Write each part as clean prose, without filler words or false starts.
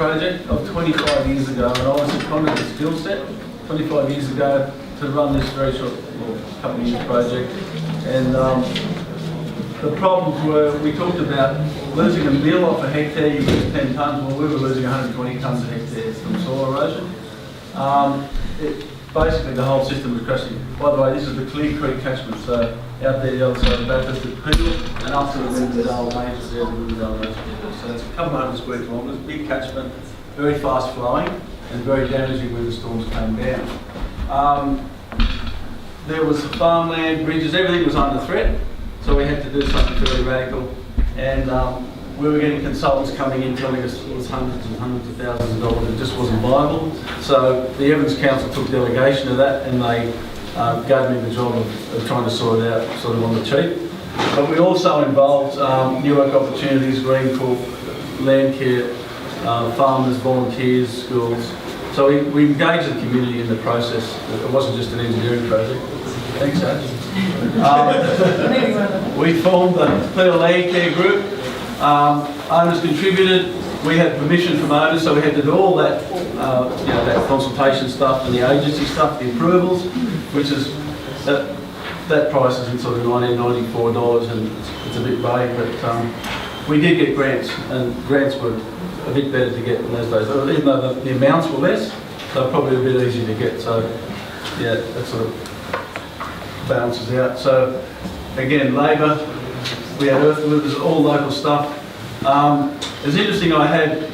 project of 25 years ago, and I was seconded the skill set 25 years ago to run this very short, couple of years project. And the problems were, we talked about losing a mill off a hectare, you lose 10 tonnes. Well, we were losing 120 tonnes a hectare from soil erosion. Basically, the whole system was crashing. By the way, this is the Clear Creek catchment, so out there the other side of Bathurstco-op and up to the Windale Majors there, the Windale Majors. So it's a couple hundred square kilometres, big catchment, very fast flowing and very damaging when the storms came down. There was farmland, bridges, everything was under threat, so we had to do something fairly radical. And we were getting consultants coming in telling us it was hundreds and hundreds of thousands of dollars. It just wasn't viable. So the Evidence Council took delegation of that, and they gave me the job of trying to sort it out sort of on the cheap. But we also involved New Work Opportunities, Green Corp, Land Care, farmers, volunteers, schools. So we engaged the community in the process. It wasn't just an engineering project. Thanks, Dad. We formed the Clear Land Care Group. Owners contributed. We had permission from owners, so we had to do all that, that consultation stuff and the agency stuff, the approvals, which is that price is in sort of $1994, and it's a bit vague, but we did get grants, and grants were a bit better to get in those days. Even though the amounts were less, they're probably a bit easier to get. So yeah, that sort of balances out. So again, labour. We had earth movers, all local stuff. It was interesting, I had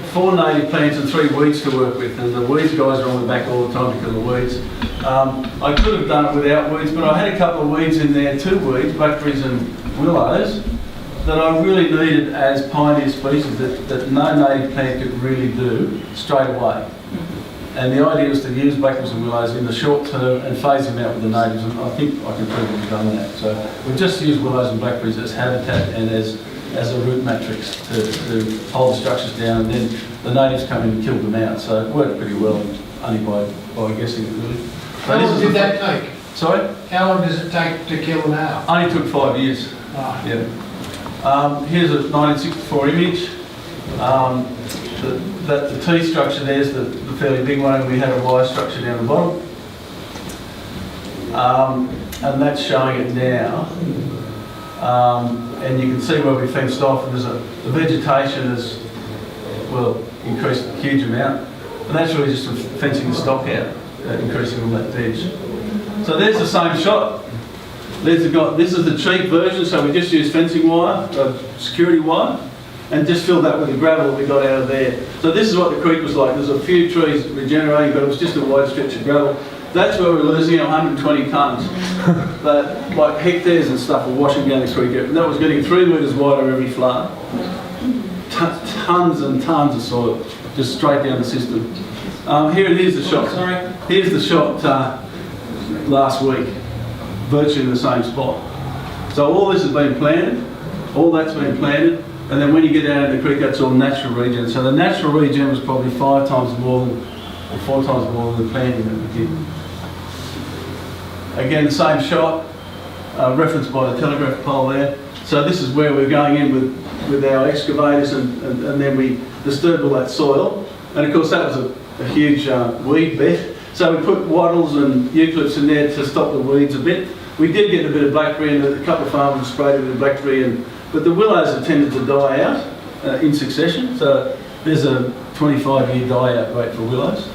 4 native plants and 3 weeds to work with, and the weeds guys are on the back all the time because of weeds. I could have done it without weeds, but I had a couple of weeds in there, 2 weeds, blackberries and willows, that I really needed as pioneer species that no native plant could really do straight away. And the idea was to use blackberries and willows in the short term and phase them out with the natives, and I think I can prove we've done that. So we've just used willows and blackberries as habitat and as a root matrix to hold the structures down, and then the natives come in and kill them out. So it worked pretty well, only by guessing it really. How long did that take? Sorry? How long does it take to kill them out? Only took 5 years. Oh. Yeah. Here's a 1964 image. The T structure there's the fairly big one, and we had a Y structure down the bottom. And that's showing it now. And you can see where we fenced off, and the vegetation has, well, increased a huge amount. And that's really just from fencing the stock out, increasing all that veg. So there's the same shot. This is the cheap version, so we just used fencing wire, security wire, and just filled that with the gravel that we got out of there. So this is what the creek was like. There's a few trees regenerating, but it was just a wide stretch of gravel. That's where we're losing 120 tonnes. But like hectares and stuff were washing down the creek. And that was getting 3 metres wider every flood. Tonnes and tonnes of soil, just straight down the system. Here's the shot. Sorry. Here's the shot last week, virtually in the same spot. So all this has been planted. All that's been planted. And then when you get down into the creek, that's all natural regen. So the natural regen was probably 5 times more than, or 4 times more than the planting that we did. Again, the same shot, referenced by the telegraph pole there. So this is where we're going in with our excavators, and then we disturbed all that soil. And of course that was a huge weed bed. So we put wattles and eucalypts in there to stop the weeds a bit. We did get a bit of blackberry, and a couple of farmers sprayed it with blackberry, but the willows have tended to die out in succession. So there's a 25-year die-out rate for willows.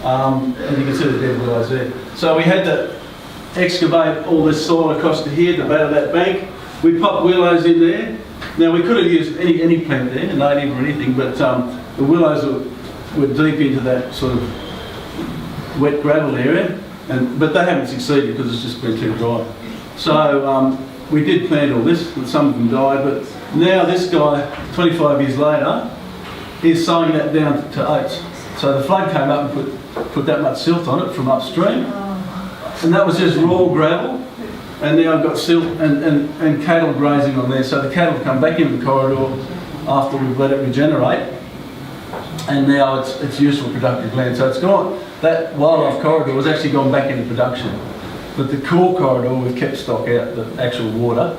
And you can see the dead willows there. So we had to excavate all this soil across to here, the back of that bank. We popped willows in there. Now we could have used any plant there, native or anything, but the willows were deep into that sort of wet gravel area, but they haven't succeeded because it's just been too dry. So we did plant all this, and some of them died, but now this guy, 25 years later, is sowing that down to oats. So the flood came up and put that much silt on it from upstream, and that was just raw gravel. And now I've got silt and cattle grazing on there. So the cattle come back into the corridor after we've let it regenerate, and now it's useful productive land. So it's gone, that wildlife corridor has actually gone back into production. But the core corridor, we've kept stock out, the actual water,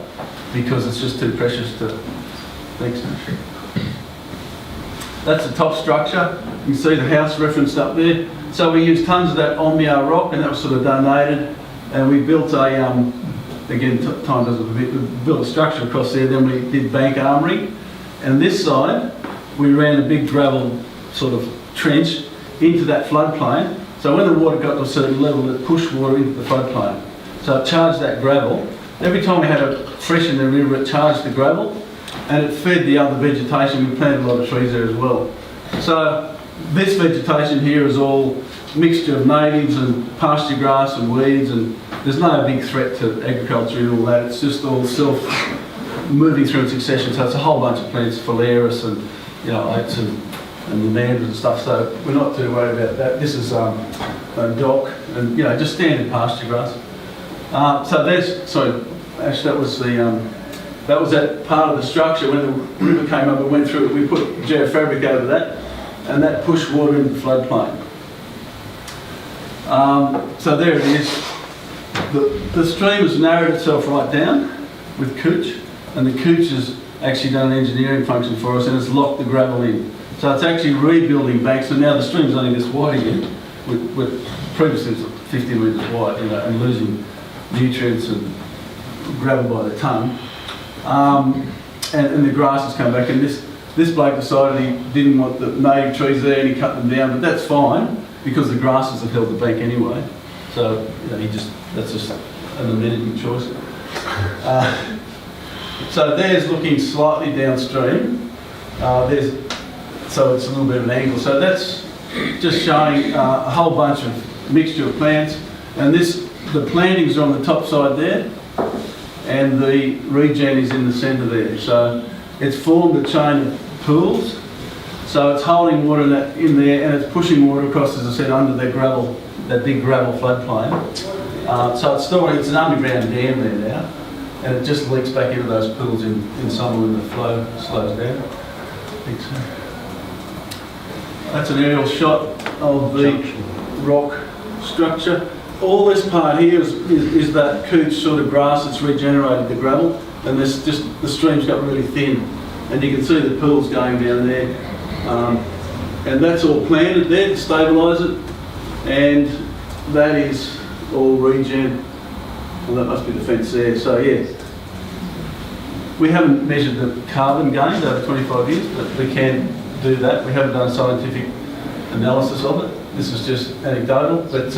because it's just too precious to. Thanks. That's the top structure. You can see the house referenced up there. So we used tons of that Omnia rock, and that was sort of donated. And we built a, again, time does it a bit, we built a structure across there. Then we did bank armouring. And this side, we ran a big gravel sort of trench into that floodplain. So when the water got to a certain level, it pushed water into the floodplain. So it charged that gravel. Every time we had a fresh in the river, it charged the gravel, and it fed the other vegetation. We planted a lot of trees there as well. So this vegetation here is all mixture of natives and pasture grass and weeds, and there's no big threat to agriculture and all that. It's just all self-moving through in succession. So it's a whole bunch of plants, phalaris and oats and lindens and stuff. So we're not too worried about that. This is dock and just standard pasture grass. So there's, sorry, Ash, that was that part of the structure. When the river came up and went through it, we put geofabric over that, and that pushed water into the floodplain. So there it is. The stream has narrowed itself right down with couch, and the couch has actually done an engineering function for us, and it's locked the gravel in. So it's actually rebuilding banks, so now the stream's only this wide again. With previously it was 50 metres wide, and losing nutrients and gravel by the tonne. And the grass has come back, and this bloke decided he didn't want the native trees there, and he cut them down, but that's fine because the grasses have held the bank anyway. So that's just an amenity choice. So there's looking slightly downstream. So it's a little bit of an angle. So that's just showing a whole bunch of mixture of plants, and the plantings are on the top side there, and the regen is in the centre there. So it's formed a chain of pools. So it's holding water in there, and it's pushing water across, as I said, under that big gravel floodplain. So it's an underground dam there now, and it just leaks back into those pools in summer when the flow slows down. That's an aerial shot of the rock structure. All this part here is that couch sort of grass that's regenerated the gravel, and this just the stream's got really thin, and you can see the pools going down there, and that's all planted there to stabilise it, and that is all regen. Well, that must be the fence there. So yeah, we haven't measured the carbon gained over 25 years, but we can do that. We haven't done scientific analysis of it. This is just anecdotal, but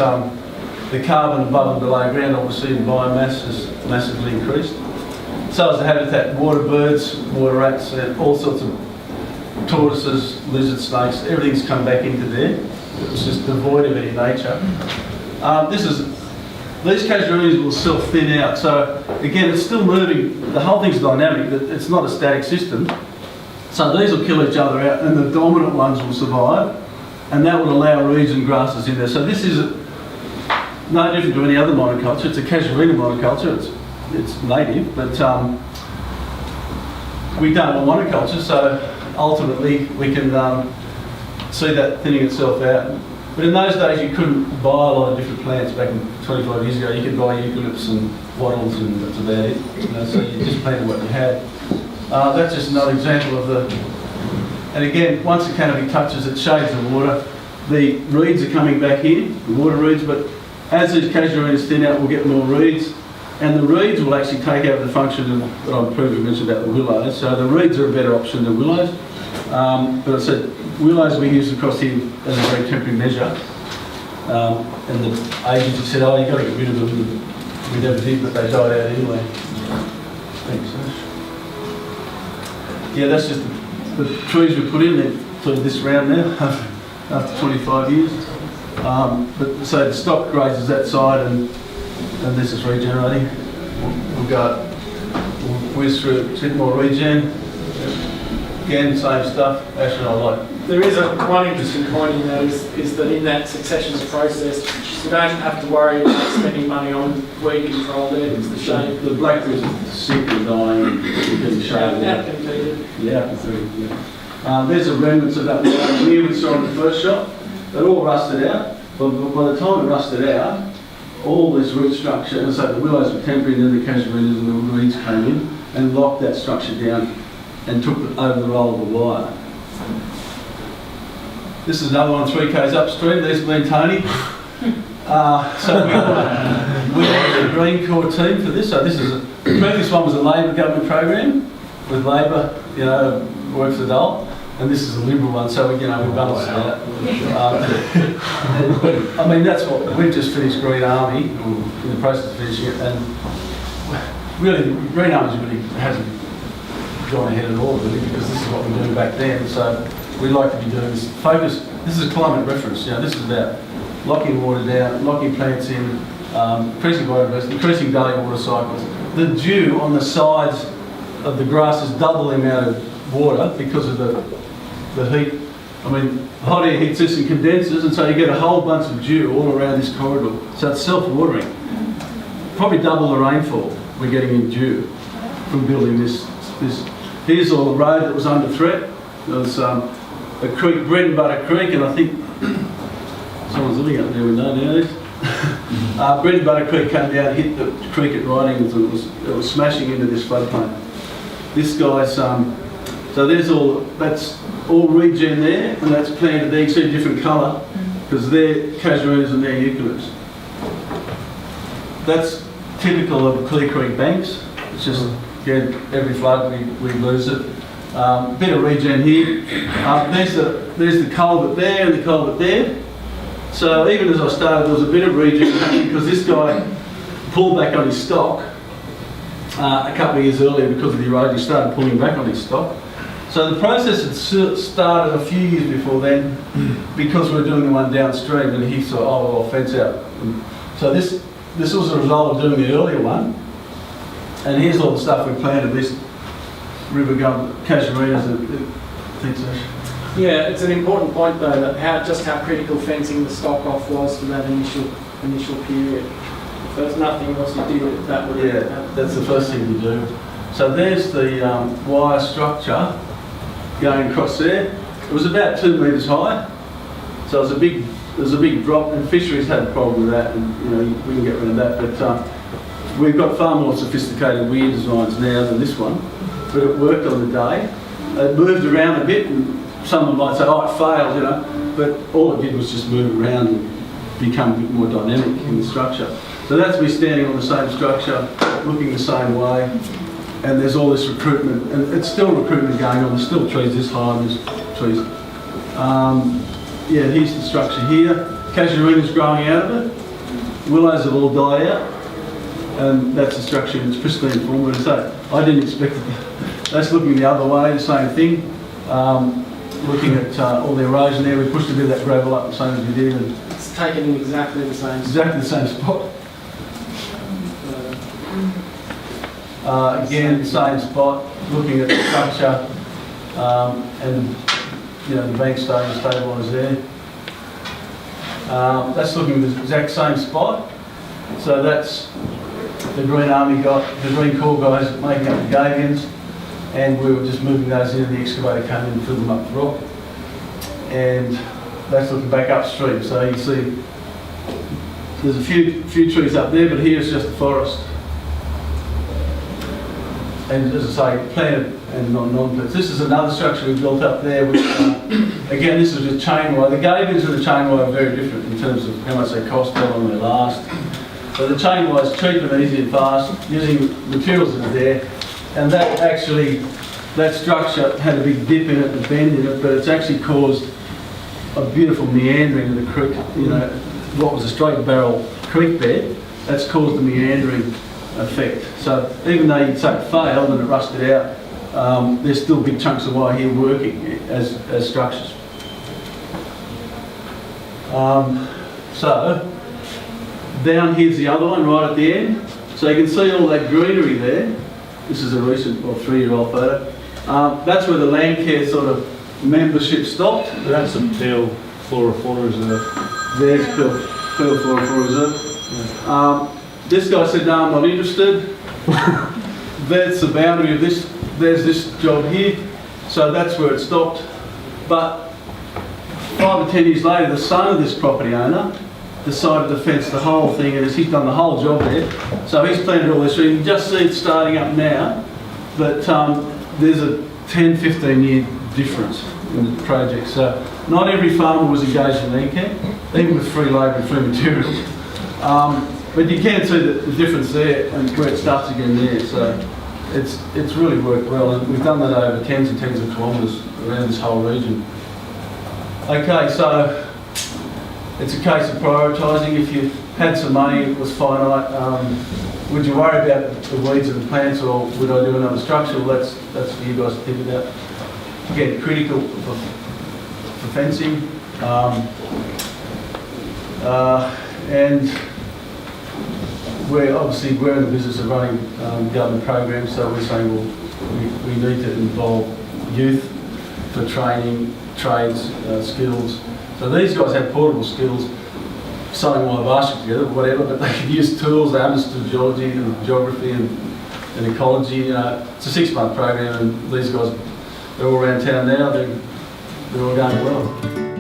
the carbon above and below ground, obviously, in biomass has massively increased. So as the habitat, water birds, water rats, and all sorts of tortoises, lizard snakes, everything's come back into there. It's just devoid of any nature. These casuarinas will self-thin out. So again, it's still moving. The whole thing's dynamic. It's not a static system. So these will kill each other out, and the dominant ones will survive, and that will allow reeds and grasses in there. So this is no different to any other monoculture. It's a casuarina monoculture. It's native, but we don't want monoculture. So ultimately, we can see that thinning itself out. But in those days, you couldn't buy a lot of different plants. Back in 25 years ago, you could buy eucalypts and wattles, and that's about it. So you just planted what you had. That's just another example of and again, once the canopy touches, it shades the water. The reeds are coming back here, the water reeds, but as these casuarinas thin out, we'll get more reeds, and the reeds will actually take over the function of what I previously mentioned about the willows. So the reeds are a better option than willows. But I said willows we use across here as a very temporary measure, and the agency said, "Oh, you've got to get rid of them." We never did, but they died out anyway. Thanks, Ash. Yeah, that's just the trees we put in there for this round now after 25 years. But so the stock grazes that side, and this is regenerating. We'll whiz through a bit more regen. Again, same stuff. Ash and I like. There is one interesting point in that is that in that successions process, you don't have to worry about spending money on weed control there. It's the shade. The blackberries are sick and dying and getting shaded. Yeah. There's a remnants of that here we saw in the first shot. They're all rusted out. But by the time it rusted out, all this root structure, and so the willows were temporary, and then the casuarinas and the reeds came in and locked that structure down and took over the role of the wire. This is another one 3 k's upstream. There's me and Tony. So we are the Green Core team for this. So the previous one was a Labor government program with Labor, work for the dole. And this is a Liberal one, so we balanced it out. I mean, that's what we've just finished Green Army, or in the process of finishing it, and really, Green Army really hasn't gone ahead at all, really, because this is what we were doing back then. So we like to be doing this. Focus. This is a climate reference. This is about locking water down, locking plants in, increasing biodiversity, increasing daily water cycles. The dew on the sides of the grass is double the amount of water because of the heat. I mean, hot air heats this and condenses, and so you get a whole bunch of dew all around this corridor. So it's self-watering. Probably double the rainfall we're getting in dew from building this. Here's all the road that was under threat. There was a creek, Bread and Butter Creek, and I think someone's living up there with no nowadays. Bread and Butter Creek came down, hit the creek at right angles, and it was smashing into this floodplain. This guy's, so that's all regen there, and that's planted there. You can see a different colour, because they're casuarinas and they're eucalypts. That's typical of Clear Creek banks. It's just, again, every flood we lose it. Bit of regen here. There's the culvert there and the culvert there. So even as I started, there was a bit of regen happening because this guy pulled back on his stock a couple of years earlier because of the erosion. He started pulling back on his stock. So the process had started a few years before then because we were doing the one downstream, and he thought, oh, well, I'll fence out. And so this was a result of doing the earlier one. And here's all the stuff we planted, this river gum, casuarinas and things like that. Yeah, it's an important point though, that how critical fencing the stock off was for that initial period. If there's nothing else you did, that would happen. That's the first thing you do. So there's the wire structure going across there. It was about 2 metres high, so it was a big drop, and fisheries had a problem with that, and we can get rid of that. But we've got far more sophisticated weir designs now than this one, but it worked on the day. It moved around a bit, and someone might say, oh, it failed, but all it did was just move around and become a bit more dynamic in the structure. So that's me standing on the same structure, looking the same way, and there's all this recruitment, and it's still recruitment going on. There's still trees this high, and there's trees. Here's the structure here. Casuarina's growing out of it. Willows have all died out, and that's the structure. It's pristine form. So I didn't expect it. That's looking the other way, the same thing. Looking at all the erosion there, we pushed a bit of that gravel up the same as we did. And it's taken in exactly the same spot. Again, same spot, looking at the structure, and the bank staying stabilised there. That's looking at the exact same spot. So that's the Green Army the Green Corps guys making up the gabions, and we were just moving those in, and the excavator came in and filled them up with rock. And that's looking back upstream. So you see there's a few trees up there, but here's just the forest. And as I say, planted and non-planted. This is another structure we built up there, which, again, this is with chain wire. The gabions and the chain wire are very different in terms of how much they cost, how long they last. So the chain wire is cheap and easy and fast, using materials that are there. And that structure had a big dip in it, a bend in it, but it's actually caused a beautiful meandering of the creek. What was a straight barrel creek bed, that's caused the meandering effect. So even though you'd say it failed and it rusted out, there's still big chunks of wire here working as structures. So down here's the other one right at the end. So you can see all that greenery there. This is a recent 3-year-old photo. That's where the land care sort of membership stopped. That's a Peel Flora Fauna Reserve. There's Peel Flora Fauna Reserve. Yeah. This guy said, no, I'm not interested. That's the boundary of this. There's this job here. So that's where it stopped. But 5 or 10 years later, the son of this property owner decided to fence the whole thing, and he's done the whole job there. So he's planted all this. You can just see it starting up now, but there's a 10, 15 year difference in the project. So not every farmer was engaged in lean care, even with free labour and free materials. But you can see the difference there and where it starts again there. So it's really worked well, and we've done that over tens and tens of kilometres around this whole region. Okay, so it's a case of prioritising. If you had some money, it was finite. Would you worry about the weeds and the plants, or would I do another structure? Well, that's for you guys to think about. Again, critical for fencing, and we're in the business of running government programs, so we're saying, well, we need to involve youth for training, trades, skills. So these guys have portable skills, sewing all the baskets together, whatever, but they can use tools. They understood geology and geography and ecology. It's a 6-month program, and these guys, they're all around town now. They're all going well.